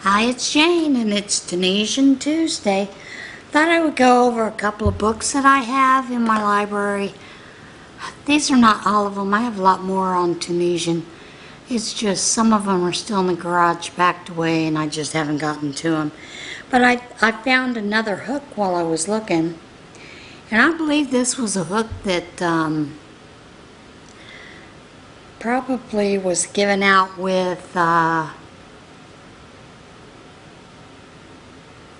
Hi, it's Jane, and it's Tunisian Tuesday. Thought I would go over a couple of books that I have in my library. These are not all of them. I have a lot more on Tunisian. It's just some of them are still in the garage packed away, and I just haven't gotten to them. But I found another hook while I was looking, and I believe this was a hook that probably was given out with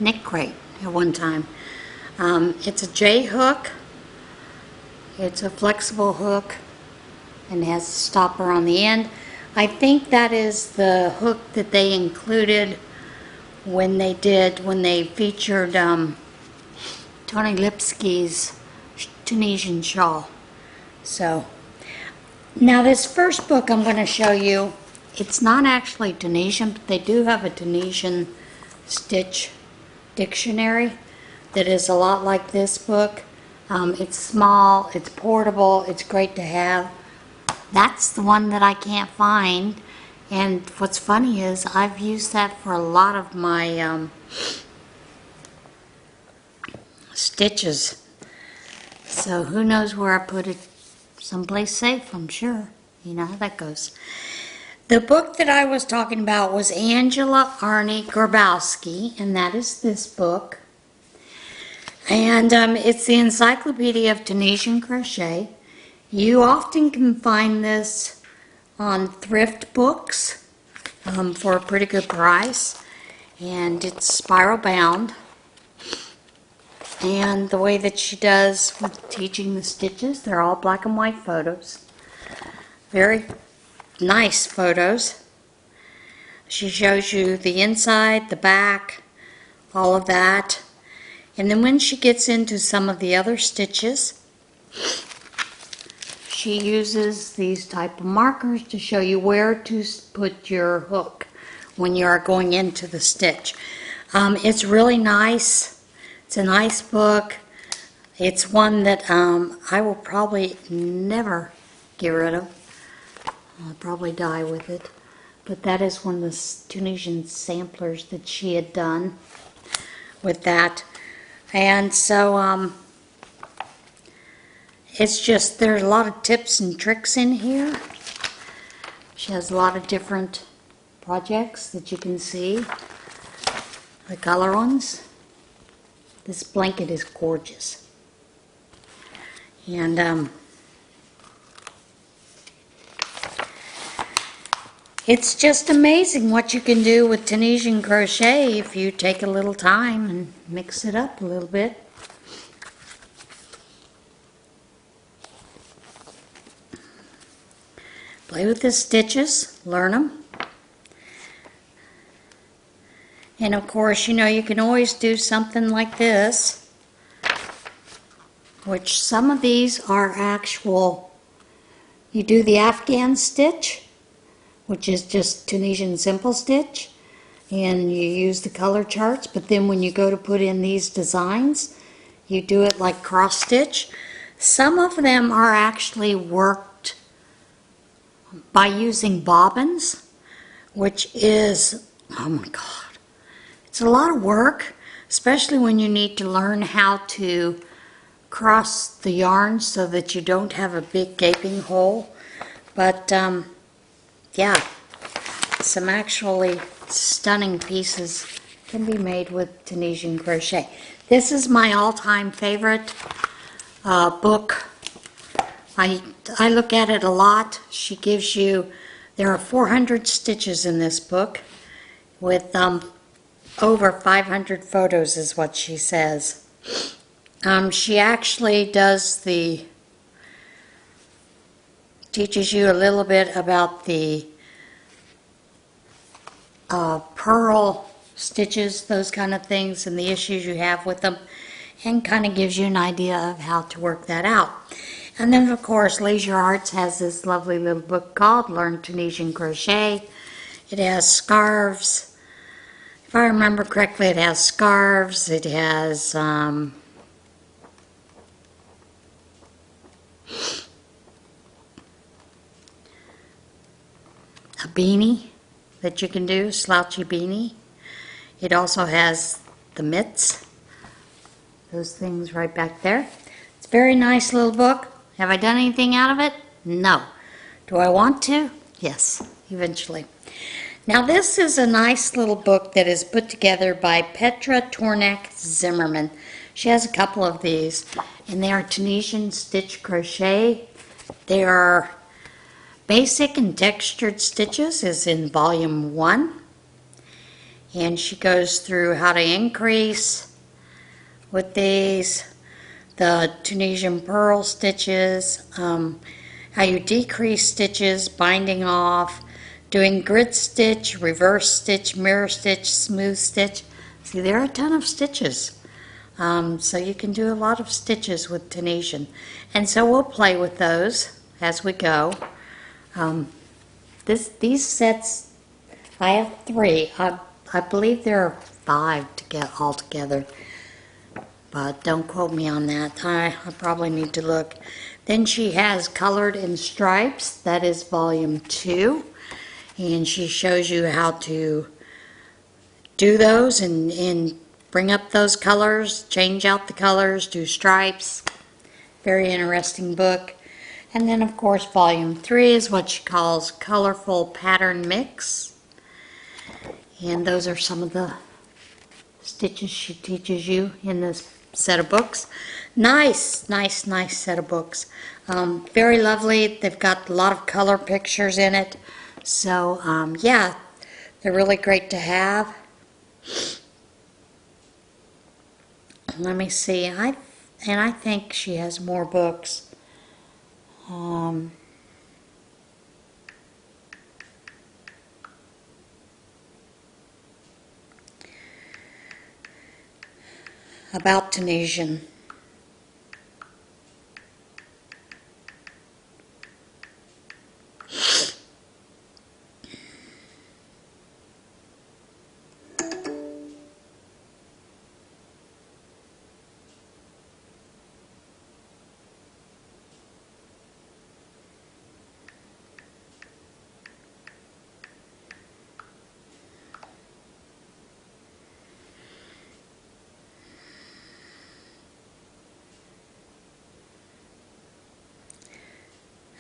Nick Crate at one time. It's a J hook. It's a flexible hook and has a stopper on the end. I think that is the hook that they included when they featured Tony Lipsky's Tunisian shawl. So now this first book I'm going to show you, it's not actually Tunisian, but they do have a Tunisian stitch dictionary that is a lot like this book. It's small, it's portable, it's great to have. That's the one that I can't find, and what's funny is I've used that for a lot of my stitches. So who knows where I put it? Someplace safe, I'm sure. You know how that goes. The book that I was talking about was Angela Arnie Grabowski, and that is this book. And it's the Encyclopedia of Tunisian Crochet. You often can find this on thrift books for a pretty good price. And it's spiral bound. And the way that she does with teaching the stitches, they're all black and white photos. Very nice photos. She shows you the inside, the back, all of that. And then when she gets into some of the other stitches, she uses these type of markers to show you where to put your hook when you are going into the stitch. It's really nice. It's a nice book. It's one that I will probably never get rid of. I'll probably die with it. But that is one of the Tunisian samplers that she had done with that. And so it's just, there's a lot of tips and tricks in here. She has a lot of different projects that you can see. The color ones. This blanket is gorgeous. And it's just amazing what you can do with Tunisian crochet if you take a little time and mix it up a little bit. Play with the stitches, learn them. And of course, you know, you can always do something like this, which some of these are actual, you do the Afghan stitch, which is just Tunisian simple stitch, and you use the color charts, but then when you go to put in these designs, you do it like cross stitch. Some of them are actually worked by using bobbins, which is, oh my God, it's a lot of work, especially when you need to learn how to cross the yarn so that you don't have a big gaping hole. But yeah, some actually stunning pieces can be made with Tunisian crochet. This is my all-time favorite book. I look at it a lot. She gives you, there are 400 stitches in this book with over 500 photos is what she says. She actually teaches you a little bit about the purl stitches, those kind of things, and the issues you have with them, and kind of gives you an idea of how to work that out. And then, of course, Leisure Arts has this lovely little book called Learn Tunisian Crochet. It has scarves. If I remember correctly, it has scarves. It has a beanie that you can do, slouchy beanie. It also has the mitts, those things right back there. It's a very nice little book. Have I done anything out of it? No. Do I want to? Yes, eventually. Now this is a nice little book that is put together by Petra Tornek Zimmerman. She has a couple of these, and they are Tunisian stitch crochet. They are basic and textured stitches, is in volume 1. And she goes through how to increase with these, the Tunisian purl stitches, how you decrease stitches, binding off, doing grid stitch, reverse stitch, mirror stitch, smooth stitch. See, there are a ton of stitches. So you can do a lot of stitches with Tunisian. And so we'll play with those as we go. These sets, I have 3. I believe there are 5 to get all together. But don't quote me on that. I probably need to look. Then she has Colored in Stripes. That is volume 2. And she shows you how to do those and bring up those colors, change out the colors, do stripes. Very interesting book. And then, of course, volume 3 is what she calls Colorful Pattern Mix. And those are some of the stitches she teaches you in this set of books. Nice set of books. Very lovely. They've got a lot of color pictures in it. So, yeah, they're really great to have. Let me see. I think she has more books. About Tunisian.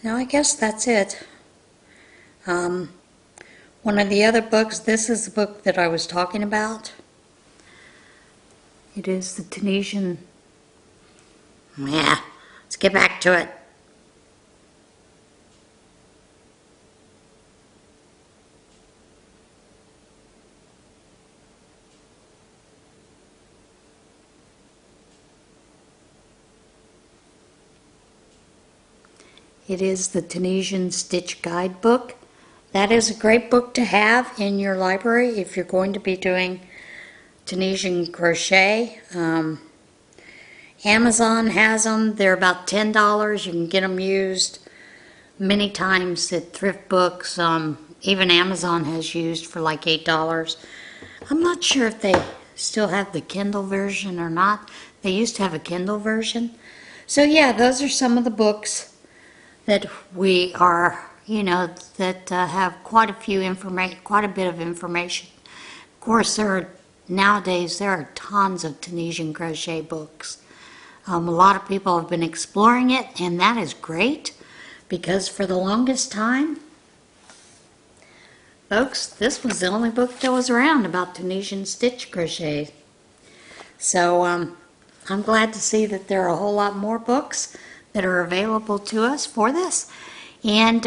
Now I guess that's it. One of the other books, this is the book that I was talking about. It is the Tunisian. Yeah, let's get back to it. It is the Tunisian Stitch Guidebook. That is a great book to have in your library if you're going to be doing Tunisian crochet. Amazon has them. They're about $10. You can get them used many times at thrift books. Even Amazon has used for like $8. I'm not sure if they still have the Kindle version or not. They used to have a Kindle version. So yeah, those are some of the books that we are, that have quite a bit of information. Of course, nowadays there are tons of Tunisian crochet books. A lot of people have been exploring it, and that is great because for the longest time, folks, this was the only book that was around about Tunisian stitch crochet. So I'm glad to see that there are a whole lot more books that are available to us for this. And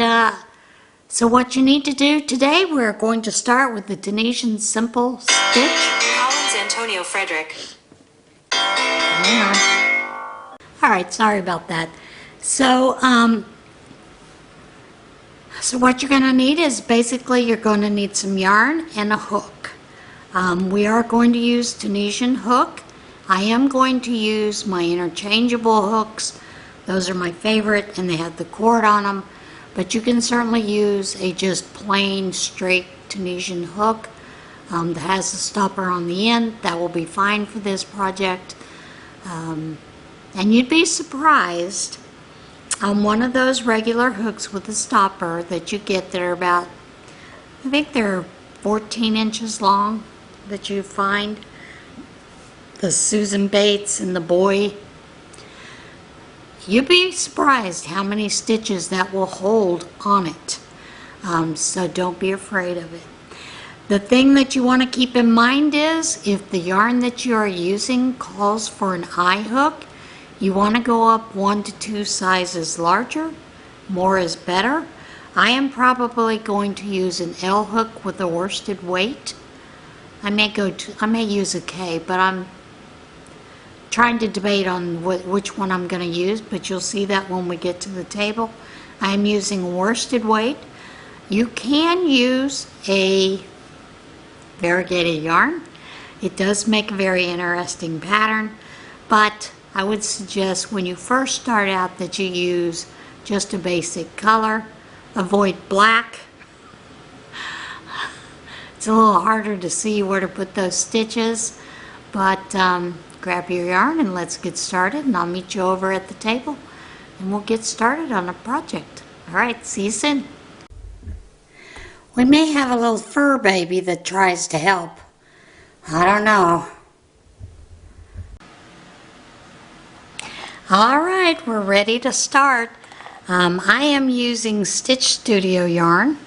so what you need to do today, we're going to start with the Tunisian simple stitch. Collins Antonio Frederick. Hang on. Alright, sorry about that. So, so what you're going to need is basically you're going to need some yarn and a hook. We are going to use Tunisian hook. I am going to use my interchangeable hooks. Those are my favorite, and they have the cord on them. But you can certainly use a just plain, straight Tunisian hook that has a stopper on the end. That will be fine for this project. And you'd be surprised on one of those regular hooks with a stopper that you get that are about, I think they're 14 inches long. that you find, the Susan Bates and the boy, you'd be surprised how many stitches that will hold on it. So don't be afraid of it. The thing that you want to keep in mind is if the yarn that you are using calls for an eye hook, you want to go up 1 to 2 sizes larger. More is better. I am probably going to use an L hook with a worsted weight. I may use a K, but I'm trying to debate on which one I'm going to use, but you'll see that when we get to the table. I'm using worsted weight. You can use a variegated yarn. It does make a very interesting pattern, but I would suggest when you first start out that you use just a basic color. Avoid black. It's a little harder to see where to put those stitches, but grab your yarn and let's get started, and I'll meet you over at the table and we'll get started on a project. All right, see you soon. We may have a little fur baby that tries to help. I don't know. All right, we're ready to start. I am using Stitch Studio yarn,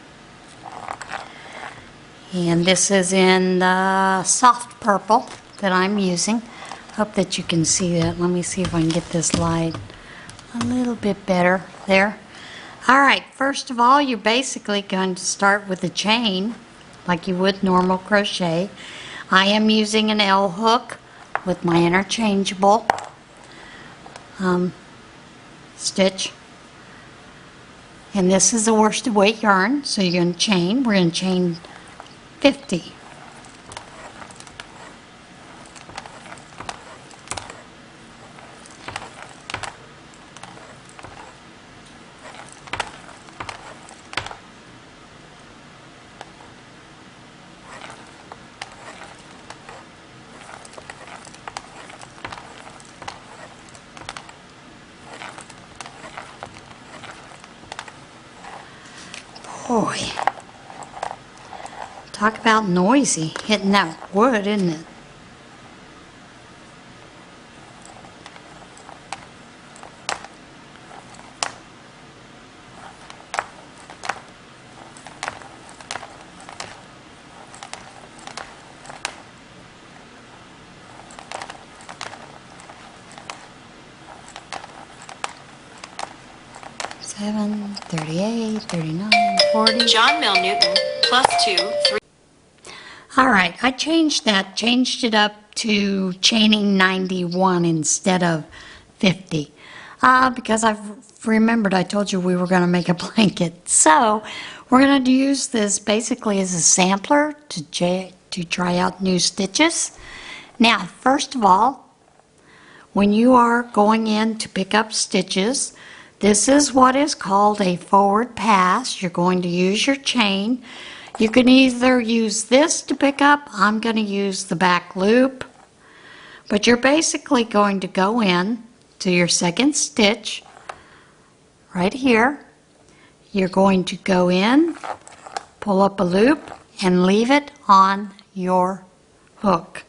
and this is in the soft purple that I'm using. Hope that you can see that. Let me see if I can get this light a little bit better there. All right, first of all, you're basically going to start with a chain like you would normal crochet. I am using an L hook with my interchangeable stitch. And this is a worsted weight yarn, so you're going to chain. We're going to chain 50. Boy, talk about noisy, hitting that wood, isn't it? Seven, 38, 39, 40. John Mill Newton, +2, 3. All right, I changed it up to chaining 91 instead of 50. Because I've remembered I told you we were going to make a blanket. So we're going to use this basically as a sampler to try out new stitches. Now, first of all, when you are going in to pick up stitches, this is what is called a forward pass. You're going to use your chain. You can either use this to pick up. I'm going to use the back loop. But you're basically going to go in to your second stitch right here. You're going to go in, pull up a loop, and leave it on your hook.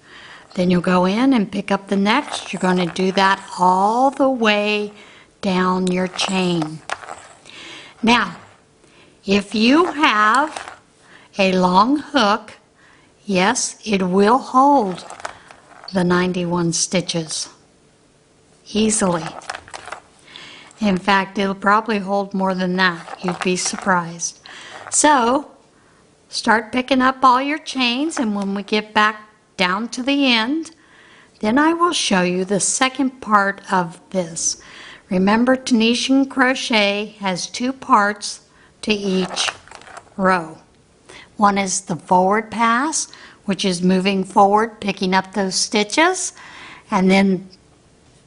Then you'll go in and pick up the next. You're going to do that all the way down your chain. Now, if you have a long hook, yes, it will hold the 91 stitches easily. In fact, it'll probably hold more than that. You'd be surprised. So, start picking up all your chains, and when we get back down to the end, then I will show you the second part of this. Remember, Tunisian crochet has 2 parts to each row. One is the forward pass, which is moving forward, picking up those stitches, and then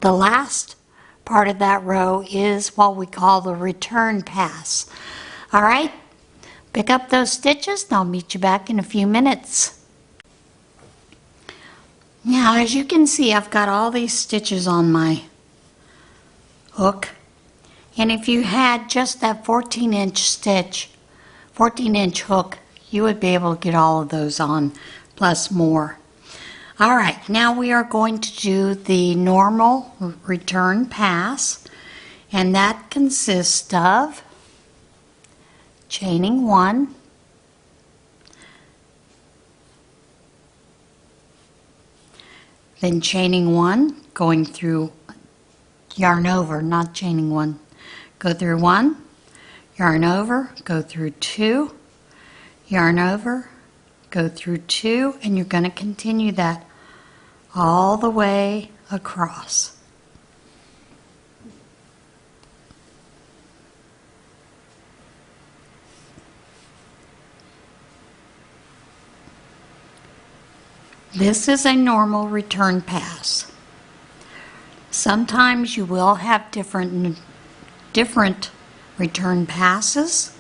the last part of that row is what we call the return pass. All right, pick up those stitches and I'll meet you back in a few minutes. Now, as you can see, I've got all these stitches on my hook, and if you had just that 14-inch hook, you would be able to get all of those on plus more. All right, now we are going to do the normal return pass, and that consists of chaining 1, then chaining 1, going through, yarn over, not chaining 1. Go through 1, yarn over, go through 2, yarn over, go through 2, and you're going to continue that all the way across. This is a normal return pass. Sometimes you will have different return passes,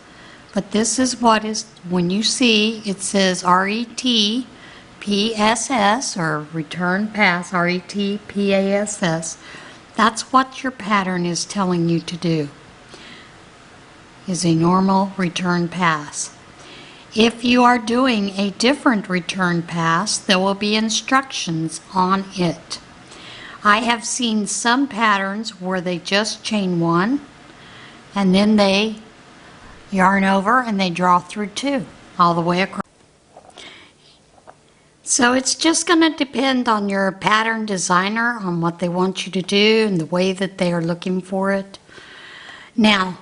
but this is what is, when you see it says RETPSS or return pass, RETPASS, that's what your pattern is telling you to do, is a normal return pass. If you are doing a different return pass, there will be instructions on it. I have seen some patterns where they just chain 1 and then they yarn over and they draw through 2 all the way across. So it's just going to depend on your pattern designer, on what they want you to do and the way that they are looking for it. Now,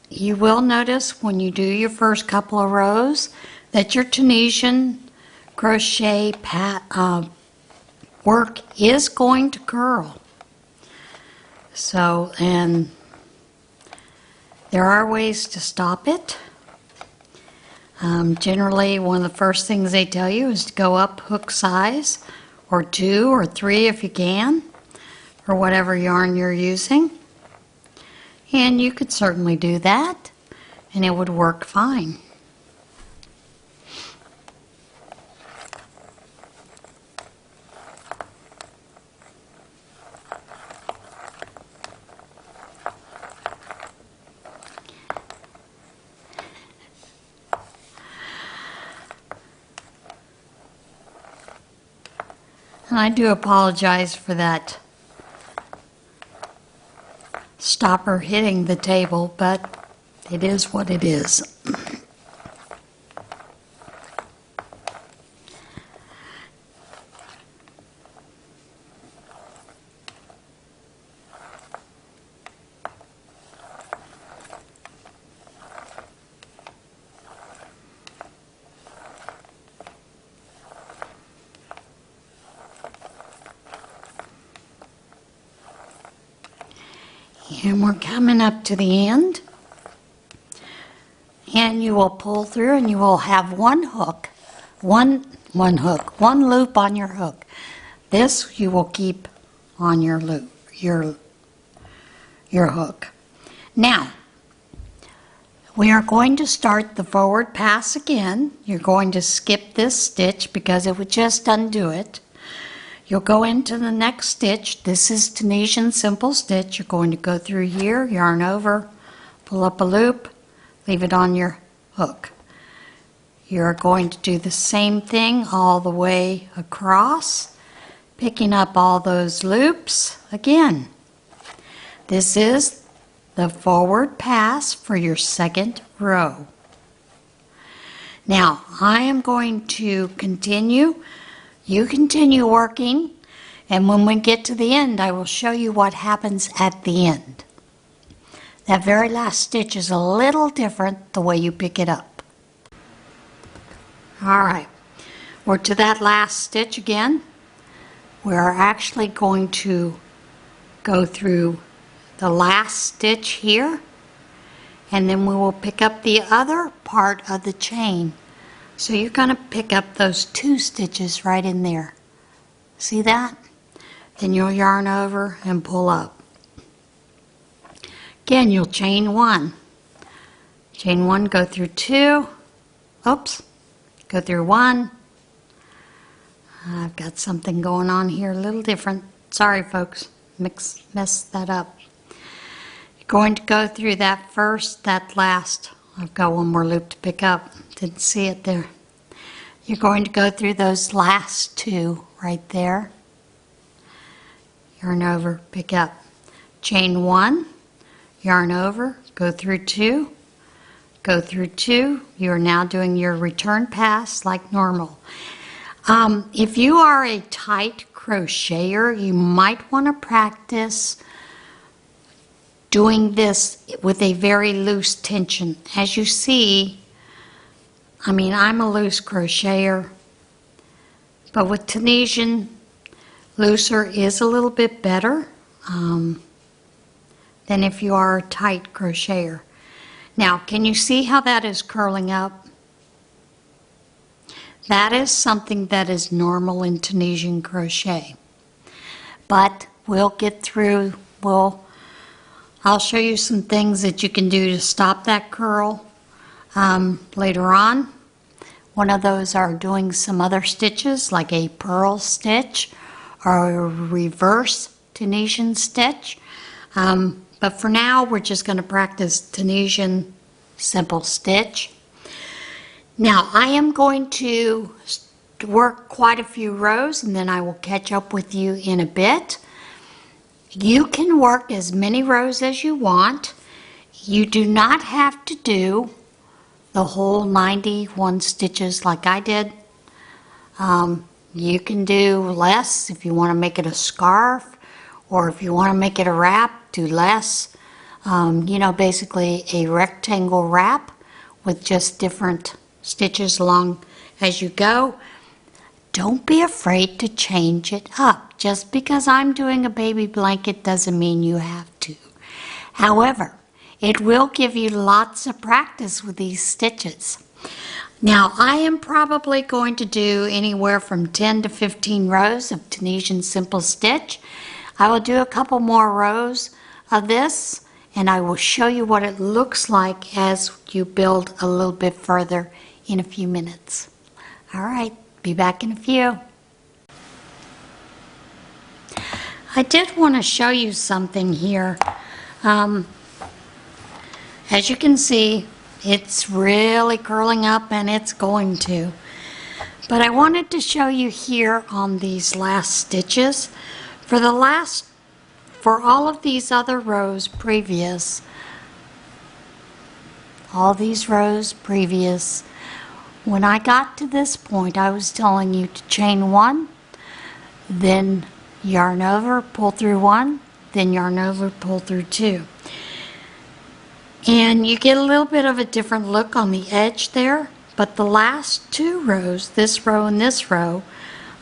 you will notice when you do your first couple of rows that your Tunisian crochet work is going to curl. So, and there are ways to stop it. Generally, one of the first things they tell you is to go up hook size, or 2 or 3 if you can, or whatever yarn you're using. And you could certainly do that, and it would work fine. And I do apologize for that stopper hitting the table, but it is what it is. And we're coming up to the end, and you will pull through and you will have one hook, one loop on your hook. This you will keep on your loop, your hook. Now, we are going to start the forward pass again. You're going to skip this stitch because it would just undo it. You'll go into the next stitch. This is Tunisian simple stitch. You're going to go through here, yarn over, pull up a loop, leave it on your hook. You're going to do the same thing all the way across, picking up all those loops again. This is the forward pass for your second row. Now, I am going to continue. You continue working, and when we get to the end, I will show you what happens at the end. That very last stitch is a little different the way you pick it up. All right, we're to that last stitch again. We're actually going to go through the last stitch here, and then we will pick up the other part of the chain. So you're going to pick up those 2 stitches right in there. See that? Then you'll yarn over and pull up. Again, you'll chain 1. Chain 1, go through 2. Oops. Go through 1. I've got something going on here a little different. Sorry, folks. Messed that up. You're going to go through that first, that last. I've got one more loop to pick up. Didn't see it there. You're going to go through those last two right there. Yarn over, pick up. Chain 1, yarn over, go through 2, go through 2. You're now doing your return pass like normal. If you are a tight crocheter, you might want to practice doing this with a very loose tension. As you see, I'm a loose crocheter, but with Tunisian, looser is a little bit better than if you are a tight crocheter. Now, can you see how that is curling up? That is something that is normal in Tunisian crochet. But we'll get through, I'll show you some things that you can do to stop that curl later on. One of those are doing some other stitches like a purl stitch or a reverse Tunisian stitch. But for now, we're just going to practice Tunisian simple stitch. Now, I am going to work quite a few rows and then I will catch up with you in a bit. You can work as many rows as you want. You do not have to do the whole 91 stitches like I did. You can do less if you want to make it a scarf, or if you want to make it a wrap, do less. Basically a rectangle wrap with just different stitches along as you go. Don't be afraid to change it up. Just because I'm doing a baby blanket doesn't mean you have to. However, it will give you lots of practice with these stitches. Now, I am probably going to do anywhere from 10 to 15 rows of Tunisian simple stitch. I will do a couple more rows of this, and I will show you what it looks like as you build a little bit further in a few minutes. All right, be back in a few. I did want to show you something here. As you can see, it's really curling up, and it's going to. But I wanted to show you here on these last stitches. For all of these other rows previous, when I got to this point, I was telling you to chain 1, then yarn over, pull through 1, then yarn over, pull through 2. And you get a little bit of a different look on the edge there, but the last 2 rows, this row and this row,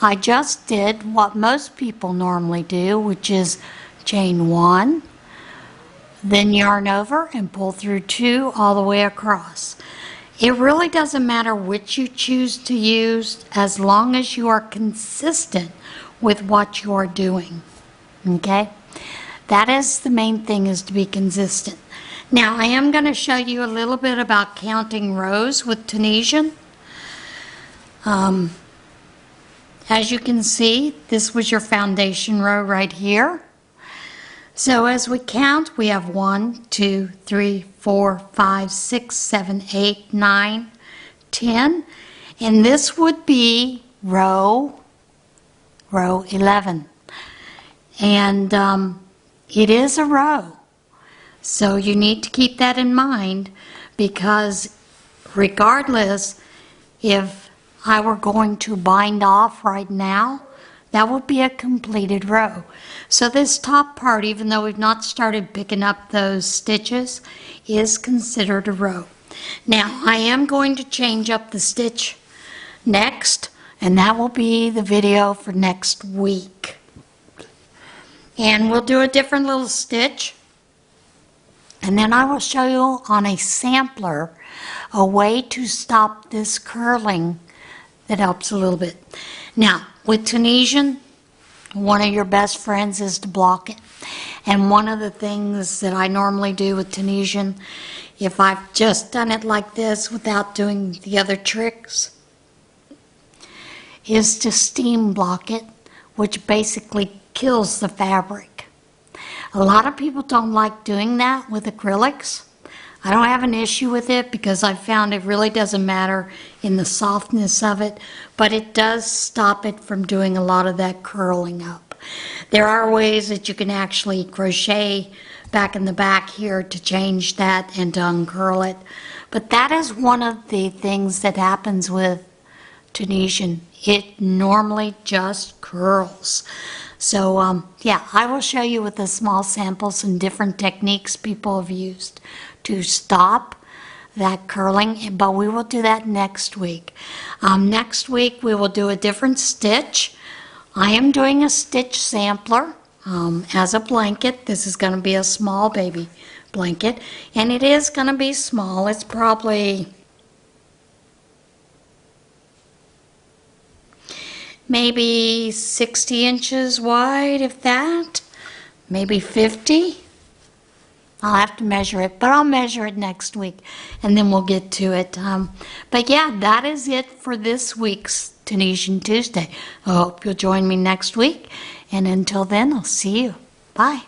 I just did what most people normally do, which is chain 1, then yarn over and pull through 2 all the way across. It really doesn't matter which you choose to use as long as you are consistent with what you are doing. Okay? That is the main thing, is to be consistent. Now, I am going to show you a little bit about counting rows with Tunisian. As you can see, this was your foundation row right here. So as we count, we have 1, 2, 3, 4, 5, 6, 7, 8, 9, 10. And this would be row 11. And it is a row. So you need to keep that in mind, because regardless if I were going to bind off right now, that would be a completed row. So this top part, even though we've not started picking up those stitches, is considered a row. Now, I am going to change up the stitch next, and that will be the video for next week. And we'll do a different little stitch, and then I will show you on a sampler a way to stop this curling that helps a little bit. Now, with Tunisian, one of your best friends is to block it. And one of the things that I normally do with Tunisian, if I've just done it like this without doing the other tricks, is to steam block it, which basically kills the fabric. A lot of people don't like doing that with acrylics. I don't have an issue with it because I found it really doesn't matter in the softness of it, but it does stop it from doing a lot of that curling up. There are ways that you can actually crochet back in the back here to change that and to uncurl it, but that is one of the things that happens with Tunisian. It normally just curls. So yeah, I will show you with a small sample some different techniques people have used to stop that curling, but we will do that next week. Next week we will do a different stitch. I am doing a stitch sampler as a blanket. This is going to be a small baby blanket, and it is going to be small. It's probably maybe 60 inches wide, if that, maybe 50. I'll have to measure it, but I'll measure it next week, and then we'll get to it. But yeah, that is it for this week's Tunisian Tuesday. I hope you'll join me next week, and until then, I'll see you. Bye.